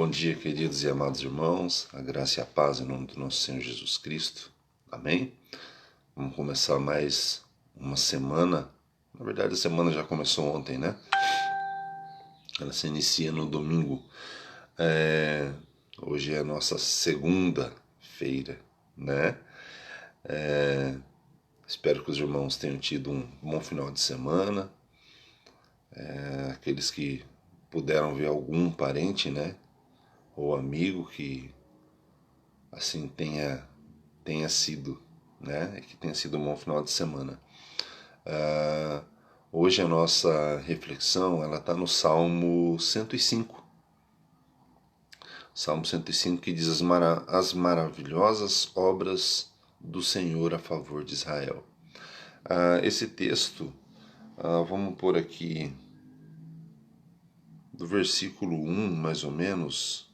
Bom dia, queridos e amados irmãos, a graça e a paz em nome do nosso Senhor Jesus Cristo. Amém? Vamos começar mais uma semana. Na verdade, a semana já começou ontem, né? Ela se inicia no domingo. Hoje é a nossa segunda-feira, né? Espero que os irmãos tenham tido um bom final de semana. Aqueles que puderam ver algum parente, né? Ou amigo que assim tenha sido, né? Que tenha sido um bom final de semana. Hoje a nossa reflexão ela está no Salmo 105. Salmo 105 que diz as maravilhosas obras do Senhor a favor de Israel. Esse texto, vamos pôr aqui do versículo 1 mais ou menos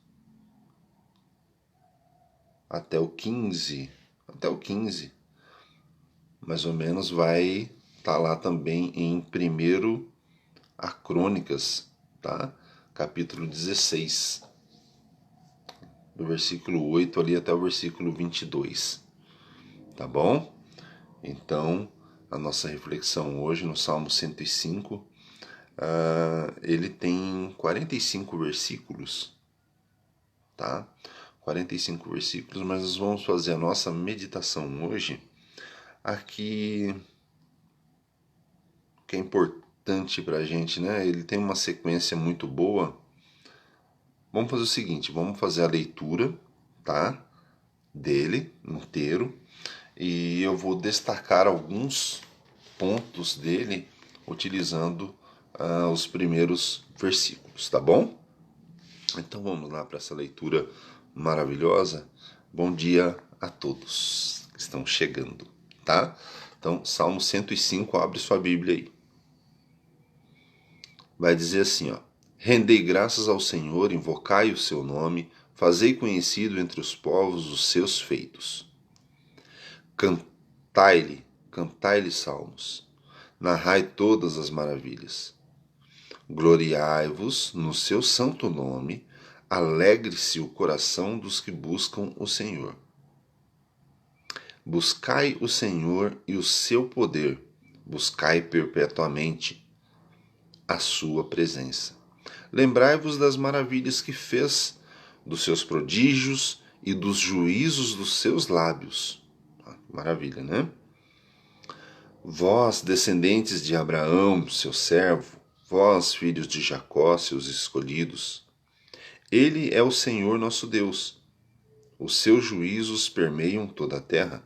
até o 15, mais ou menos vai estar lá também em 1 a Crônicas, tá? Capítulo 16, do versículo 8 ali até o versículo 22, tá bom? Então, a nossa reflexão hoje no Salmo 105, ele tem 45 versículos, tá? 45 versículos, mas nós vamos fazer a nossa meditação hoje aqui, que é importante para a gente, né? Ele tem uma sequência muito boa. Vamos fazer o seguinte, vamos fazer a leitura, tá? Dele inteiro, e eu vou destacar alguns pontos dele utilizando os primeiros versículos, tá bom? Então vamos lá para essa leitura maravilhosa. Bom dia a todos que estão chegando, tá? Então, Salmo 105, abre sua Bíblia aí. Vai dizer assim, ó: Rendei graças ao Senhor, invocai o seu nome, fazei conhecido entre os povos os seus feitos. Cantai-lhe salmos, narrai todas as maravilhas. Gloriai-vos no seu santo nome, alegre-se o coração dos que buscam o Senhor. Buscai o Senhor e o seu poder, buscai perpetuamente a sua presença. Lembrai-vos das maravilhas que fez, dos seus prodígios e dos juízos dos seus lábios. Maravilha, né? Vós, descendentes de Abraão, seu servo, vós, filhos de Jacó, seus escolhidos, ele é o Senhor nosso Deus. Os seus juízos permeiam toda a terra.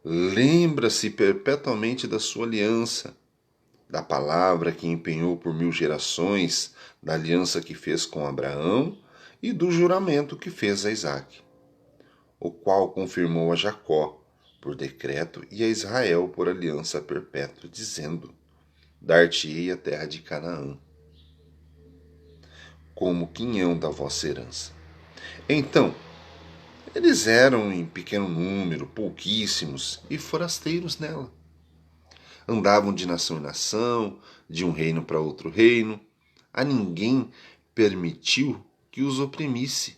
Lembra-se perpetuamente da sua aliança, da palavra que empenhou por 1000 gerações, da aliança que fez com Abraão e do juramento que fez a Isaque, o qual confirmou a Jacó por decreto e a Israel por aliança perpétua, dizendo: Dar-te-ei a terra de Canaã, como quinhão da vossa herança. Então, eles eram em pequeno número, pouquíssimos, e forasteiros nela. Andavam de nação em nação, de um reino para outro reino. A ninguém permitiu que os oprimisse.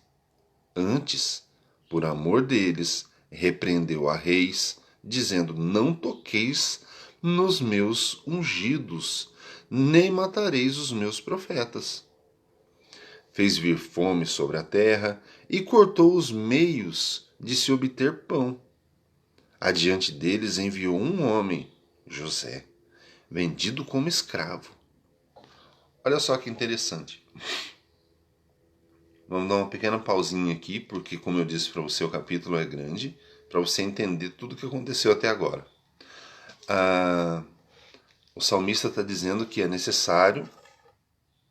Antes, por amor deles, repreendeu a reis, dizendo: Não toqueis nos meus ungidos, nem matareis os meus profetas. Fez vir fome sobre a terra e cortou os meios de se obter pão. Adiante deles enviou um homem, José, vendido como escravo. Olha só que interessante. Vamos dar uma pequena pausinha aqui, porque, como eu disse para você, o capítulo é grande, para você entender tudo o que aconteceu até agora. O salmista está dizendo que é necessário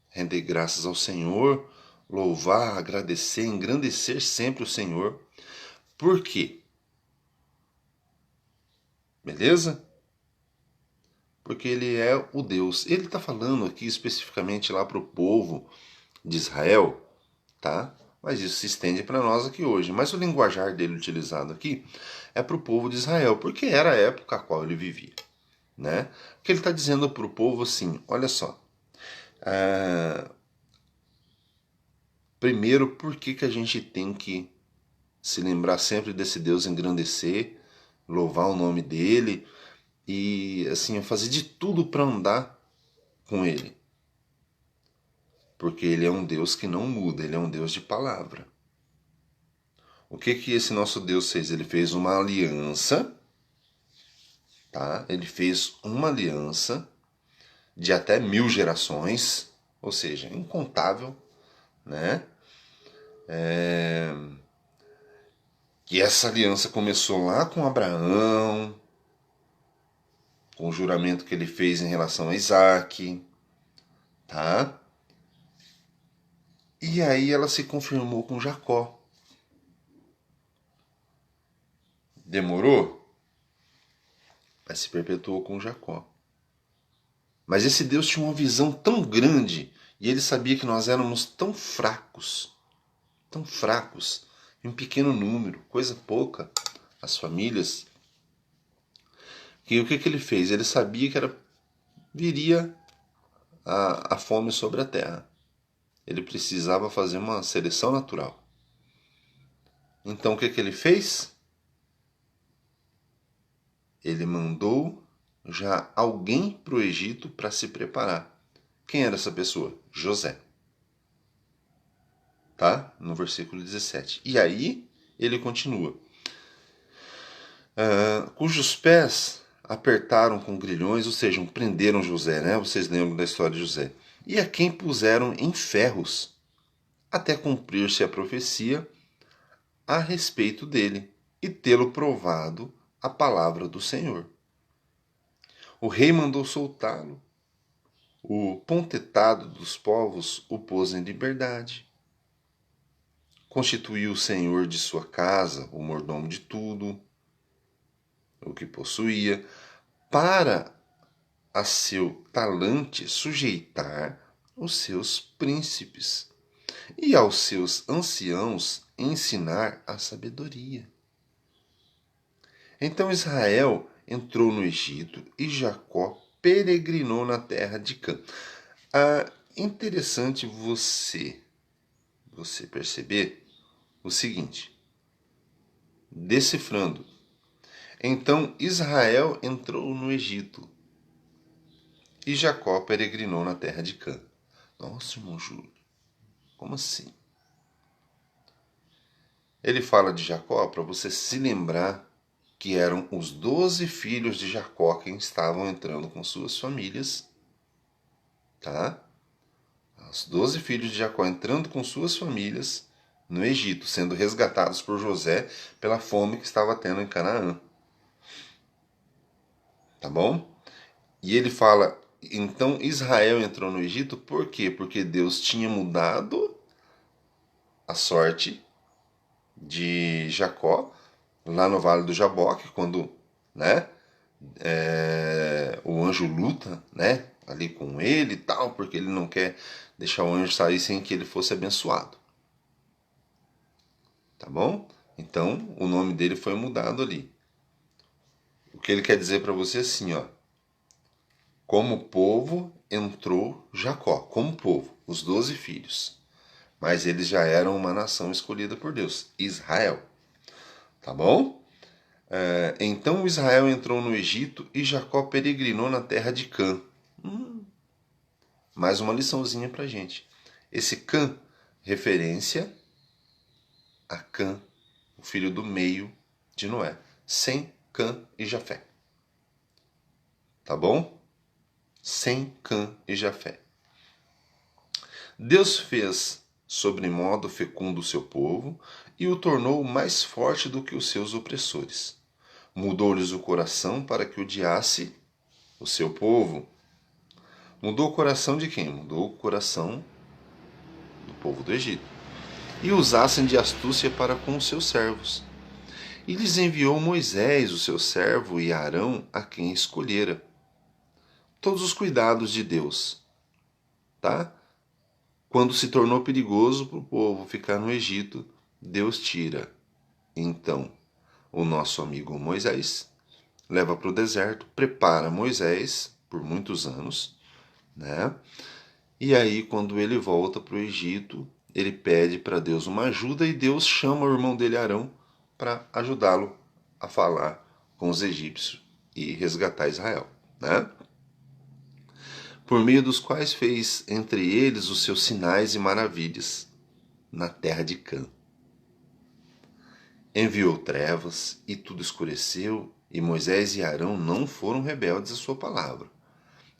render graças ao Senhor, louvar, agradecer, engrandecer sempre o Senhor. Por quê? Beleza? Porque ele é o Deus. Ele está falando aqui especificamente lá para o povo de Israel, tá? Mas isso se estende para nós aqui hoje. Mas o linguajar dele utilizado aqui é para o povo de Israel, porque era a época a qual ele vivia, né? Que ele está dizendo para o povo assim: olha só, Primeiro, por que a gente tem que se lembrar sempre desse Deus, engrandecer, louvar o nome dele e assim fazer de tudo para andar com ele? Porque ele é um Deus que não muda, ele é um Deus de palavra. O que esse nosso Deus fez? Ele fez uma aliança, tá? Ele fez uma aliança de até 1000 gerações, ou seja, incontável, né? E essa aliança começou lá com Abraão, com o juramento que ele fez em relação a Isaac, tá? E aí ela se confirmou com Jacó. Demorou? Mas se perpetuou com Jacó. Mas esse Deus tinha uma visão tão grande e ele sabia que nós éramos tão fracos, em um pequeno número, coisa pouca, as famílias, que o que ele fez? Ele sabia que viria a fome sobre a terra. Ele precisava fazer uma seleção natural. Então o que ele fez? Ele mandou já alguém para o Egito para se preparar. Quem era essa pessoa? José. Tá? No versículo 17. E aí ele continua. Cujos pés apertaram com grilhões, ou seja, prenderam José, né? Vocês lembram da história de José. E a quem puseram em ferros, até cumprir-se a profecia a respeito dele, e tê-lo provado a palavra do Senhor. O rei mandou soltá-lo. O pontetado dos povos o pôs em liberdade. Constituiu o senhor de sua casa, o mordomo de tudo, o que possuía, para a seu talante sujeitar os seus príncipes e aos seus anciãos ensinar a sabedoria. Então Israel entrou no Egito e Jacó peregrinou na terra de Cã. Interessante você perceber o seguinte, decifrando. Então Israel entrou no Egito e Jacó peregrinou na terra de Cã. Nossa, irmão Júlio, como assim? Ele fala de Jacó para você se lembrar que eram os 12 filhos de Jacó que estavam entrando com suas famílias, tá? Os 12 filhos de Jacó entrando com suas famílias no Egito, sendo resgatados por José pela fome que estava tendo em Canaã. Tá bom? E ele fala, então Israel entrou no Egito por quê? Porque Deus tinha mudado a sorte de Jacó lá no Vale do Jaboque, quando, né, o anjo luta, né, ali com ele e tal, porque ele não quer deixar o anjo sair sem que ele fosse abençoado. Tá bom? Então, o nome dele foi mudado ali. O que ele quer dizer para você é assim, ó. Como povo entrou Jacó, como povo, os 12 filhos. Mas eles já eram uma nação escolhida por Deus, Israel. Tá bom? Então Israel entrou no Egito e Jacó peregrinou na terra de Cã. Mais uma liçãozinha pra gente. Esse Cã, referência a Cã, o filho do meio de Noé. Sem Cã e Jafé. Tá bom? Sem Cã e Jafé. Deus fez sobremodo fecundo o seu povo e o tornou mais forte do que os seus opressores. Mudou-lhes o coração para que odiasse o seu povo. Mudou o coração de quem? Mudou o coração do povo do Egito. E usassem de astúcia para com os seus servos. E lhes enviou Moisés, o seu servo, e Arão, a quem escolhera. Todos os cuidados de Deus, tá? Quando se tornou perigoso para o povo ficar no Egito, Deus tira. Então, o nosso amigo Moisés leva para o deserto, prepara Moisés por muitos anos, né? E aí, quando ele volta para o Egito, ele pede para Deus uma ajuda e Deus chama o irmão dele Arão para ajudá-lo a falar com os egípcios e resgatar Israel, né? Por meio dos quais fez entre eles os seus sinais e maravilhas na terra de Cã. Enviou trevas e tudo escureceu, e Moisés e Arão não foram rebeldes à sua palavra.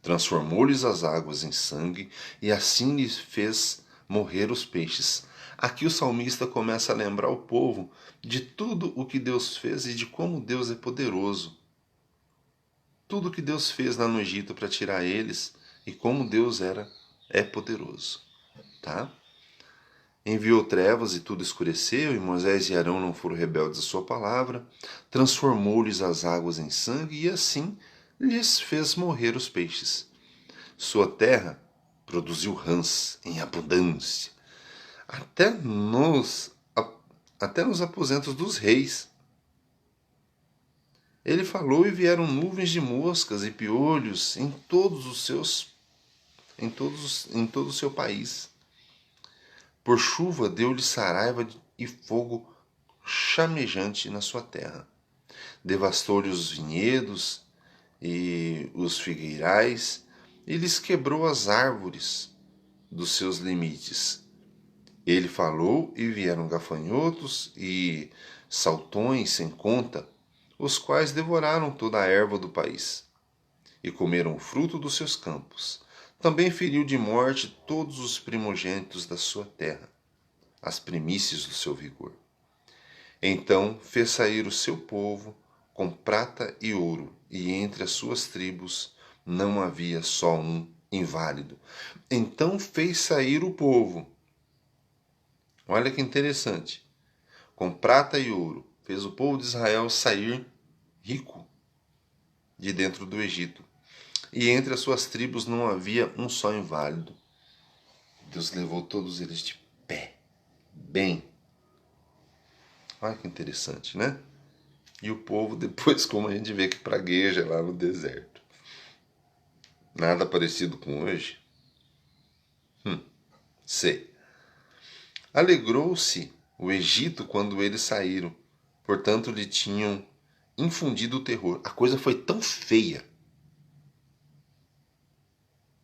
Transformou-lhes as águas em sangue e assim lhes fez morrer os peixes. Aqui o salmista começa a lembrar o povo de tudo o que Deus fez e de como Deus é poderoso. Tudo o que Deus fez lá no Egito para tirar eles e como Deus é poderoso, tá? Enviou trevas e tudo escureceu, e Moisés e Arão não foram rebeldes à sua palavra. Transformou-lhes as águas em sangue e assim lhes fez morrer os peixes. Sua terra produziu rãs em abundância, até nos, até nos aposentos dos reis. Ele falou e vieram nuvens de moscas e piolhos em todos os seus em todo o seu país. Por chuva deu-lhe saraiva e fogo chamejante na sua terra. Devastou-lhe os vinhedos e os figueirais, e lhes quebrou as árvores dos seus limites. Ele falou e vieram gafanhotos e saltões sem conta, os quais devoraram toda a erva do país e comeram o fruto dos seus campos. Também feriu de morte todos os primogênitos da sua terra, as primícias do seu vigor. Então fez sair o seu povo com prata e ouro, e entre as suas tribos não havia só um inválido. Então fez sair o povo. Olha que interessante. Com prata e ouro, fez o povo de Israel sair rico de dentro do Egito. E entre as suas tribos não havia um só inválido. Deus levou todos eles de pé, bem. Olha que interessante, né? E o povo depois, como a gente vê que pragueja lá no deserto. Nada parecido com hoje? Sei. Alegrou-se o Egito quando eles saíram, portanto lhe tinham infundido o terror. A coisa foi tão feia,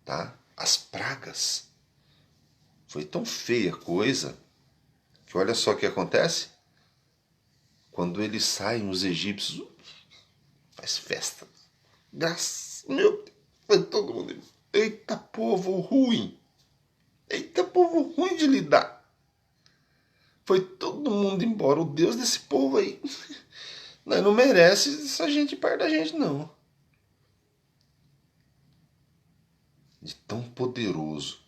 tá? As pragas. Foi tão feia a coisa que olha só o que acontece. Quando eles saem, os egípcios faz festa. Graças, meu Deus, foi todo mundo. Eita povo ruim. Eita povo ruim de lidar. Foi todo mundo embora. O Deus desse povo aí não merece essa gente perto da gente, não. De tão poderoso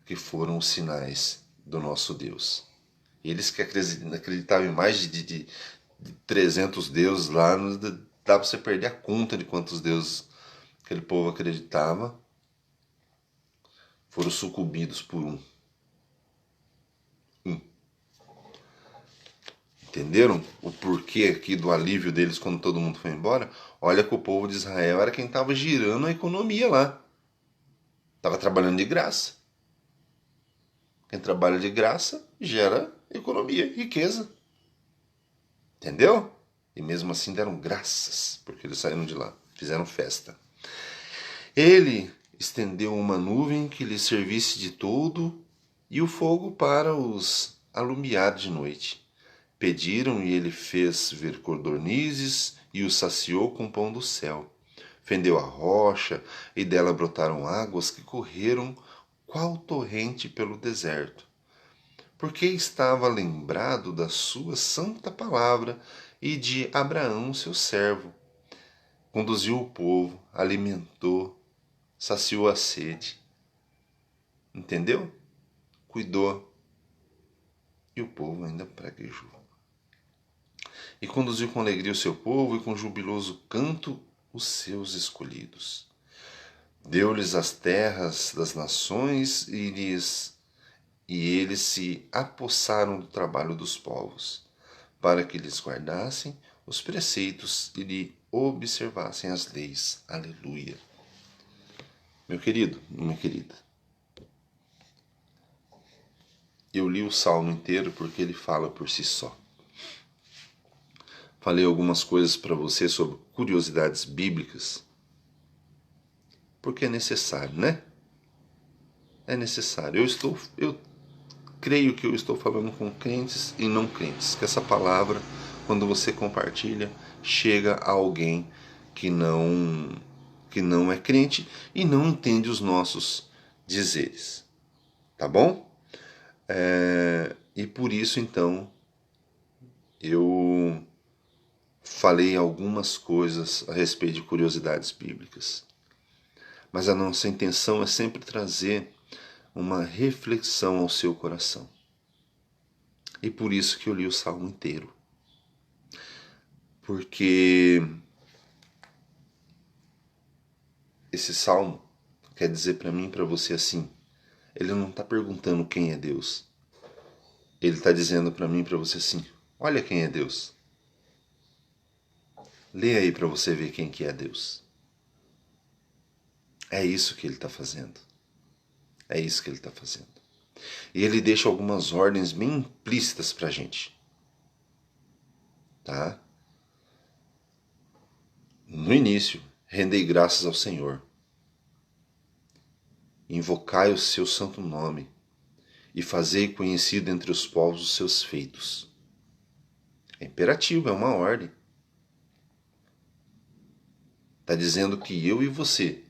que foram os sinais do nosso Deus. Eles que acreditavam em mais de 300 deuses lá, dá para você perder a conta de quantos deuses aquele povo acreditava, foram sucumbidos por um. Entenderam o porquê aqui do alívio deles quando todo mundo foi embora? Olha que o povo de Israel era quem estava girando a economia lá. Estava trabalhando de graça. Quem trabalha de graça gera economia, riqueza. Entendeu? E mesmo assim deram graças, porque eles saíram de lá, fizeram festa. Ele estendeu uma nuvem que lhe servisse de toldo e o fogo para os alumiar de noite. Pediram e ele fez ver codornizes e os saciou com pão do céu. Fendeu a rocha e dela brotaram águas que correram qual torrente pelo deserto. Porque estava lembrado da sua santa palavra e de Abraão, seu servo. Conduziu o povo, alimentou, saciou a sede. Entendeu? Cuidou. E o povo ainda praguejou. E conduziu com alegria o seu povo e com jubiloso canto os seus escolhidos. Deu-lhes as terras das nações e eles se apossaram do trabalho dos povos, para que lhes guardassem os preceitos e lhe observassem as leis. Aleluia. Meu querido, minha querida, eu li o Salmo inteiro porque ele fala por si só. Falei algumas coisas para você sobre curiosidades bíblicas, porque é necessário, né? É necessário. Eu creio que eu estou falando com crentes e não crentes, que essa palavra, quando você compartilha, chega a alguém que não é crente e não entende os nossos dizeres, tá bom? E por isso então eu falei algumas coisas a respeito de curiosidades bíblicas, mas a nossa intenção é sempre trazer uma reflexão ao seu coração. E por isso que eu li o Salmo inteiro. Porque esse Salmo quer dizer para mim e para você assim, ele não está perguntando quem é Deus. Ele está dizendo para mim e para você assim, olha quem é Deus. Lê aí para você ver quem que é Deus. É isso que ele está fazendo. É isso que ele está fazendo. E ele deixa algumas ordens bem implícitas para a gente. Tá? No início, rendei graças ao Senhor. Invocai o seu santo nome e fazei conhecido entre os povos os seus feitos. É imperativo, é uma ordem. Está dizendo que eu e você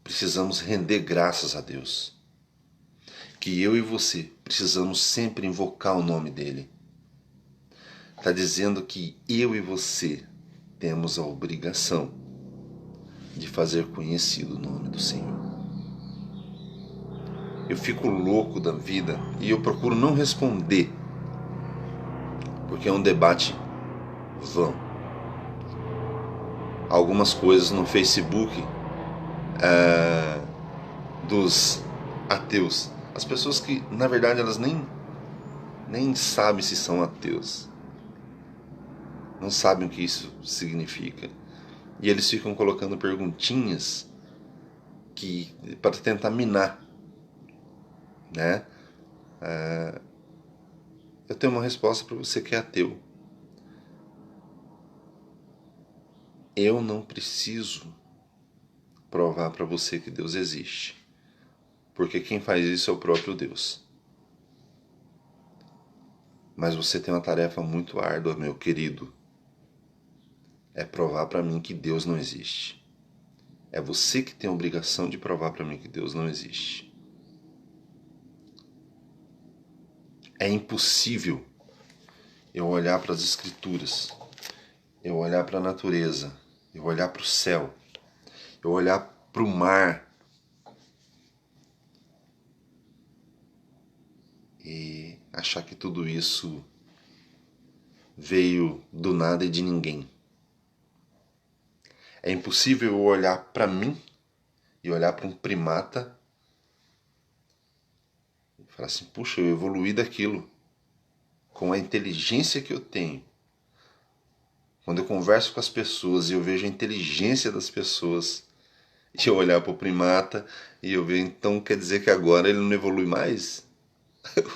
precisamos render graças a Deus. Que eu e você precisamos sempre invocar o nome dele. Está dizendo que eu e você temos a obrigação de fazer conhecido o nome do Senhor. Eu fico louco da vida e eu procuro não responder, porque é um debate vão. Algumas coisas no Facebook dos ateus. As pessoas que, na verdade, elas nem sabem se são ateus. Não sabem o que isso significa. E eles ficam colocando perguntinhas para tentar minar, né? Eu tenho uma resposta para você que é ateu. Eu não preciso provar para você que Deus existe, porque quem faz isso é o próprio Deus. Mas você tem uma tarefa muito árdua, meu querido. É provar para mim que Deus não existe. É você que tem a obrigação de provar para mim que Deus não existe. É impossível eu olhar para as Escrituras, eu olhar para a natureza, eu olhar para o céu, eu olhar para o mar e achar que tudo isso veio do nada e de ninguém. É impossível eu olhar para mim e olhar para um primata e falar assim, puxa, eu evoluí daquilo com a inteligência que eu tenho. Quando eu converso com as pessoas e eu vejo a inteligência das pessoas, e eu olhar para o primata e eu ver, então quer dizer que agora ele não evolui mais?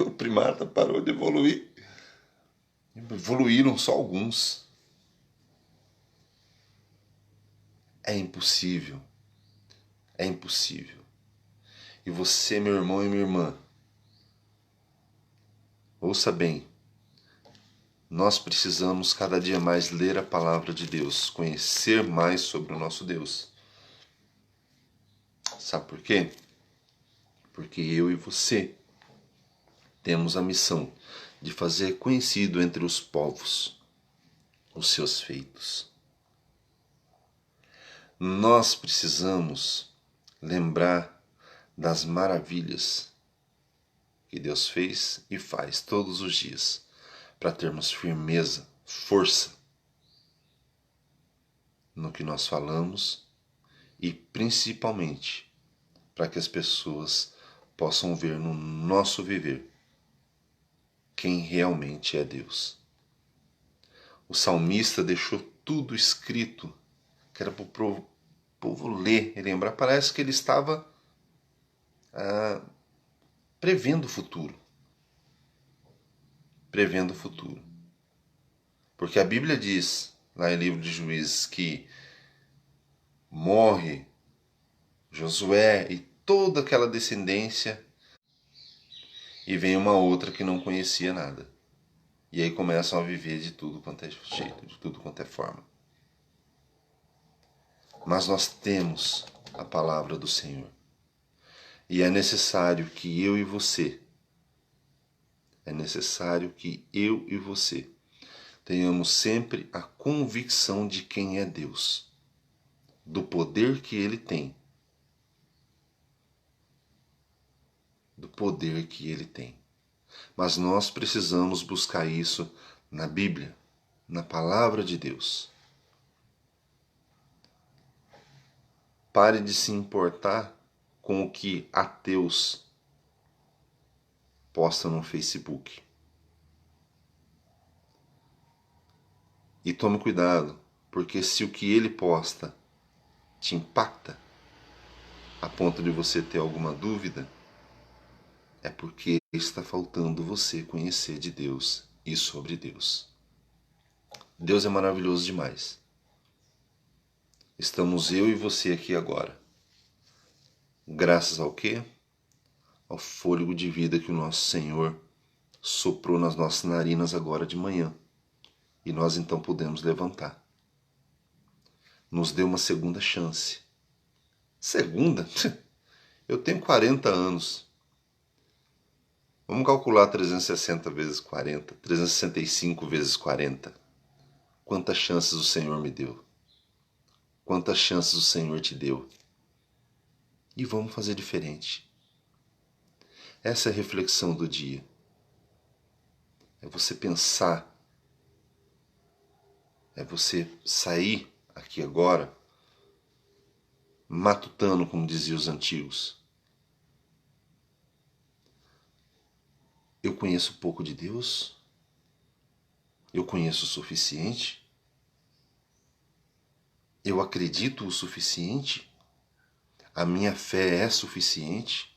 O primata parou de evoluir. Evoluíram só alguns. É impossível. É impossível. E você, meu irmão e minha irmã, ouça bem. Nós precisamos cada dia mais ler a palavra de Deus, conhecer mais sobre o nosso Deus. Sabe por quê? Porque eu e você temos a missão de fazer conhecido entre os povos os seus feitos. Nós precisamos lembrar das maravilhas que Deus fez e faz todos os dias, para termos firmeza, força no que nós falamos e principalmente para que as pessoas possam ver no nosso viver quem realmente é Deus. O salmista deixou tudo escrito, que era para o povo ler e lembrar. Parece que ele estava prevendo o futuro. prevendo o futuro. Porque a Bíblia diz, lá em livro de Juízes, que morre Josué e toda aquela descendência e vem uma outra que não conhecia nada. E aí começam a viver de tudo quanto é jeito, de tudo quanto é forma. Mas nós temos a palavra do Senhor. E é necessário que eu e você tenhamos sempre a convicção de quem é Deus, do poder que Ele tem. Do poder que Ele tem. Mas nós precisamos buscar isso na Bíblia, na palavra de Deus. Pare de se importar com o que ateus postam no Facebook. E tome cuidado, porque se o que ele posta te impacta a ponto de você ter alguma dúvida, é porque está faltando você conhecer de Deus e sobre Deus. Deus é maravilhoso demais. Estamos eu e você aqui agora. Graças ao quê? Ao fôlego de vida que o nosso Senhor soprou nas nossas narinas agora de manhã. E nós então pudemos levantar. Nos deu uma segunda chance. Segunda? Eu tenho 40 anos. Vamos calcular 360 vezes 40, 365 vezes 40. Quantas chances o Senhor me deu? Quantas chances o Senhor te deu? E vamos fazer diferente. Essa é a reflexão do dia. É você pensar. É você sair aqui agora matutando, como diziam os antigos. Eu conheço pouco de Deus? Eu conheço o suficiente? Eu acredito o suficiente? A minha fé é suficiente?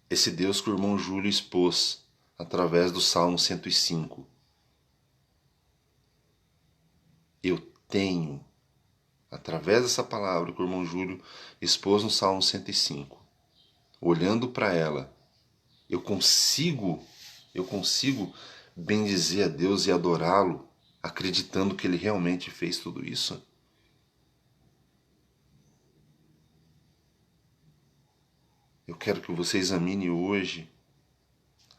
Esse Deus que o irmão Júlio expôs através do Salmo 105. Eu tenho, através dessa palavra que o irmão Júlio expôs no Salmo 105, olhando para ela, eu consigo bendizer a Deus e adorá-lo, acreditando que Ele realmente fez tudo isso? Eu quero que você examine hoje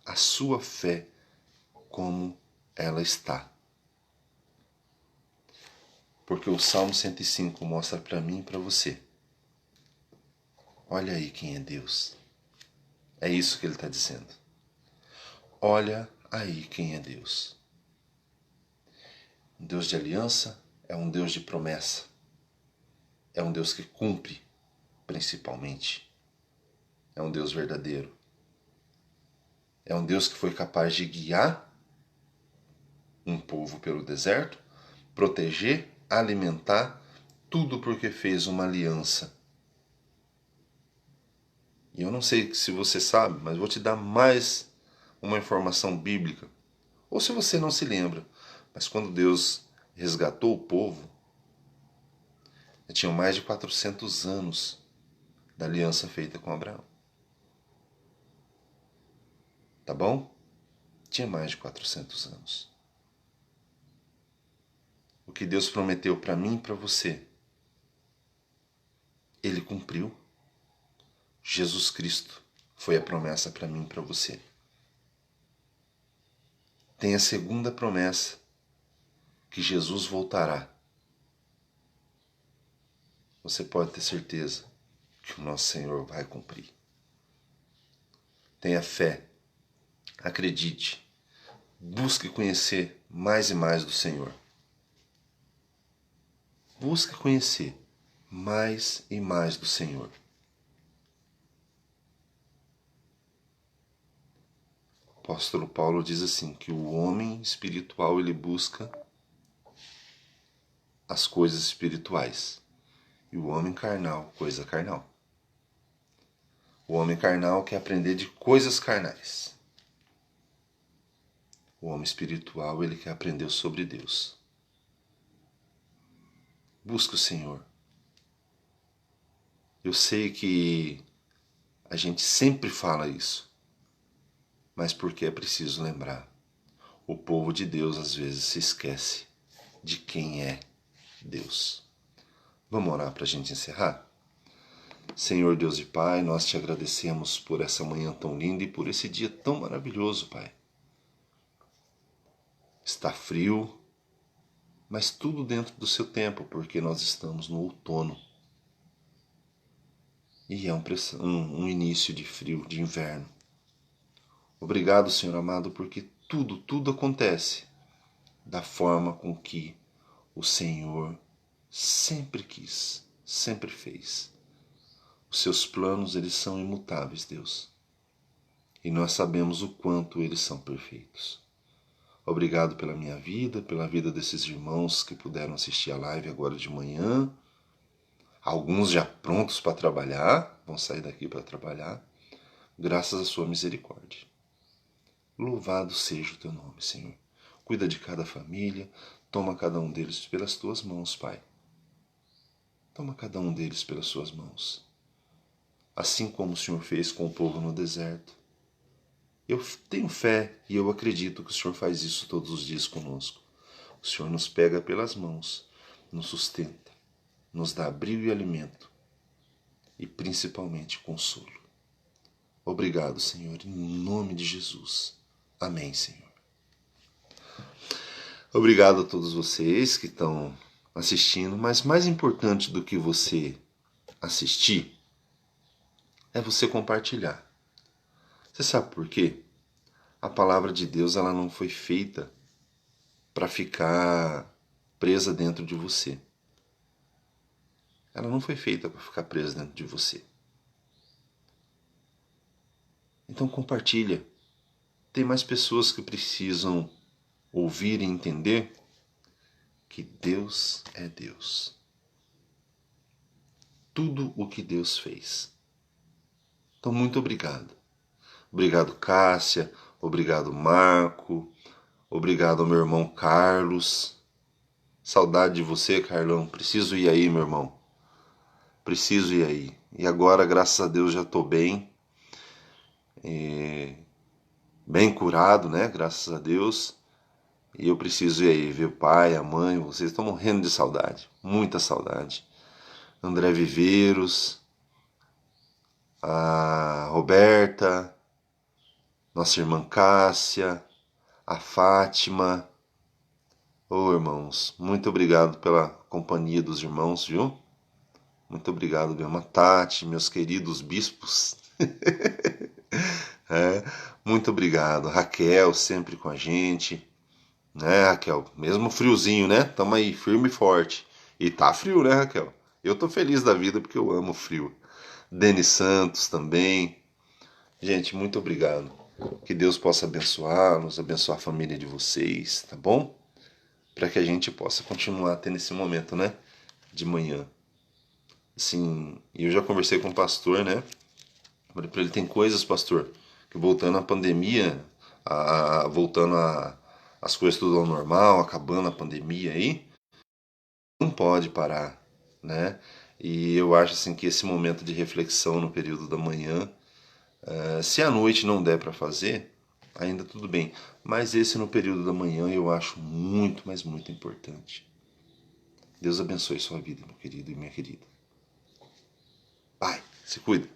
a sua fé, como ela está. Porque o Salmo 105 mostra para mim e para você. Olha aí quem é Deus. É isso que ele está dizendo. Olha aí quem é Deus. Um Deus de aliança é um Deus de promessa. É um Deus que cumpre, principalmente. É um Deus verdadeiro. É um Deus que foi capaz de guiar um povo pelo deserto, proteger, alimentar, tudo porque fez uma aliança. E eu não sei se você sabe, mas vou te dar mais uma informação bíblica. Ou se você não se lembra, mas quando Deus resgatou o povo, já tinham mais de 400 anos da aliança feita com Abraão. Tá bom? Tinha mais de 400 anos. O que Deus prometeu para mim e para você, Ele cumpriu. Jesus Cristo foi a promessa para mim e para você. Tem a segunda promessa, que Jesus voltará. Você pode ter certeza que o nosso Senhor vai cumprir. Tenha fé, acredite, busque conhecer mais e mais do Senhor. Busque conhecer mais e mais do Senhor. O apóstolo Paulo diz assim, que o homem espiritual ele busca as coisas espirituais e o homem carnal, coisa carnal. O homem carnal quer aprender de coisas carnais. O homem espiritual, ele quer aprender sobre Deus. Busque o Senhor. Eu sei que a gente sempre fala isso, mas porque é preciso lembrar. O povo de Deus às vezes se esquece de quem é Deus. Vamos orar para a gente encerrar? Senhor Deus e Pai, nós te agradecemos por essa manhã tão linda e por esse dia tão maravilhoso, Pai. Está frio, mas tudo dentro do seu tempo, porque nós estamos no outono. E é um início de frio, de inverno. Obrigado, Senhor amado, porque tudo acontece da forma com que o Senhor sempre quis, sempre fez. Os seus planos, eles são imutáveis, Deus. E nós sabemos o quanto eles são perfeitos. Obrigado pela minha vida, pela vida desses irmãos que puderam assistir a live agora de manhã. Alguns já prontos para trabalhar, vão sair daqui para trabalhar, graças à sua misericórdia. Louvado seja o teu nome, Senhor. Cuida de cada família, toma cada um deles pelas tuas mãos, Pai. Toma cada um deles pelas suas mãos. Assim como o Senhor fez com o povo no deserto. Eu tenho fé e eu acredito que o Senhor faz isso todos os dias conosco. O Senhor nos pega pelas mãos, nos sustenta, nos dá abrigo e alimento e principalmente consolo. Obrigado, Senhor, em nome de Jesus. Amém, Senhor. Obrigado a todos vocês que estão assistindo, mas mais importante do que você assistir é você compartilhar. Você sabe por quê? A palavra de Deus, ela não foi feita para ficar presa dentro de você. Ela não foi feita para ficar presa dentro de você. Então compartilha. Tem mais pessoas que precisam ouvir e entender que Deus é Deus. Tudo o que Deus fez. Então muito obrigado. Obrigado, Cássia. Obrigado, Marco. Obrigado ao meu irmão Carlos. Saudade de você, Carlão. Preciso ir aí, meu irmão. Preciso ir aí. E agora, graças a Deus, já estou bem. Bem curado, né? Graças a Deus. E eu preciso ir aí ver o pai, a mãe. Vocês estão morrendo de saudade. Muita saudade. André Viveiros. A Roberta. Nossa irmã Cássia. A Fátima. Ô, irmãos, muito obrigado pela companhia dos irmãos, viu? Muito obrigado, Belma Tati, meus queridos bispos. Muito obrigado. Raquel, sempre com a gente. Né, Raquel? Mesmo friozinho, né? Tamo aí, firme e forte. E tá frio, né, Raquel? Eu tô feliz da vida porque eu amo frio. Denis Santos também. Gente, muito obrigado. Que Deus possa abençoá-los, abençoar a família de vocês, tá bom? Para que a gente possa continuar tendo esse momento, né? De manhã. Assim, eu já conversei com o pastor, né? Falei para ele, tem coisas, pastor, que voltando à pandemia, voltando as coisas tudo ao normal, acabando a pandemia aí, não pode parar, né? E eu acho assim que esse momento de reflexão no período da manhã, se à noite não der para fazer, ainda tudo bem. Mas esse no período da manhã eu acho muito, mas muito importante. Deus abençoe sua vida, meu querido e minha querida. Pai, se cuida.